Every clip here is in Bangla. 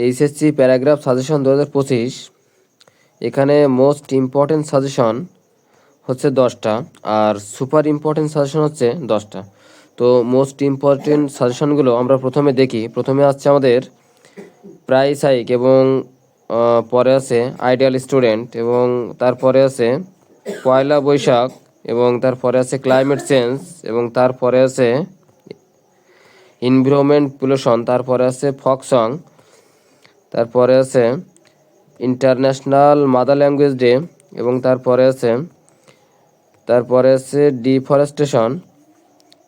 এইচএসসি প্যারাগ্রাফ সাজেশন 2025, এখানে মোস্ট ইম্পর্টেন্ট সাজেশন হচ্ছে 10টা আর সুপার ইম্পর্টেন্ট সাজেশন হচ্ছে 10টা। তো মোস্ট ইম্পর্টেন্ট সাজেশনগুলো আমরা প্রথমে দেখি। প্রথমে আসছে আমাদের প্রাইস হাইক এবং পরে আছে আইডিয়াল স্টুডেন্ট এবং তারপরে আছে পয়লা বৈশাখ এবং তারপরে আছে ক্লাইমেট চেঞ্জ এবং তারপরে আছে এনভায়রনমেন্ট পলিউশন, তারপরে আছে ফক সং, তারপরে আছে ইন্টারন্যাশনাল মাদার ল্যাঙ্গুয়েজ ডে এবং তারপরে আছে ডিফরেস্টেশন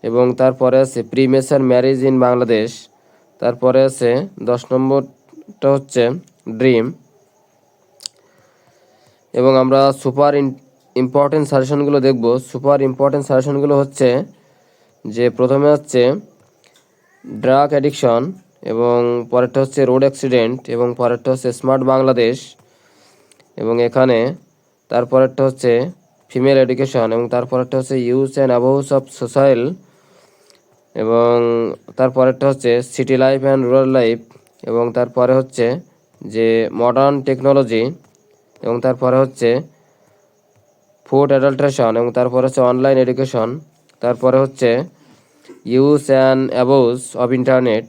এবং তারপরে আছে প্রিমেচার ম্যারেজ ইন বাংলাদেশ, তারপরে আছে 10 নম্বরটা হচ্ছে ড্রিম। এবং আমরা সুপার ইম্পর্টেন্ট সাজেশনগুলো দেখব। সুপার ইম্পর্টেন্ট সাজেশনগুলো হচ্ছে যে প্রথমে হচ্ছে ড্রাগ অ্যাডিকশন এবং পরেরটা হচ্ছে রোড অ্যাক্সিডেন্ট এবং পরেরটা হচ্ছে স্মার্ট বাংলাদেশ এবং এখানে তারপরেরটা হচ্ছে ফিমেল এডুকেশন এবং তারপরেরটা হচ্ছে use and abuse of social এবং তারপরেরটা হচ্ছে city life and rural life এবং তারপরে হচ্ছে যে মডার্ন টেকনোলজি এবং তারপরে হচ্ছে ফুড অ্যাডাল্ট্রেশন এবং তারপরে হচ্ছে অনলাইন এডুকেশন, তারপরে হচ্ছে use and abuse of internet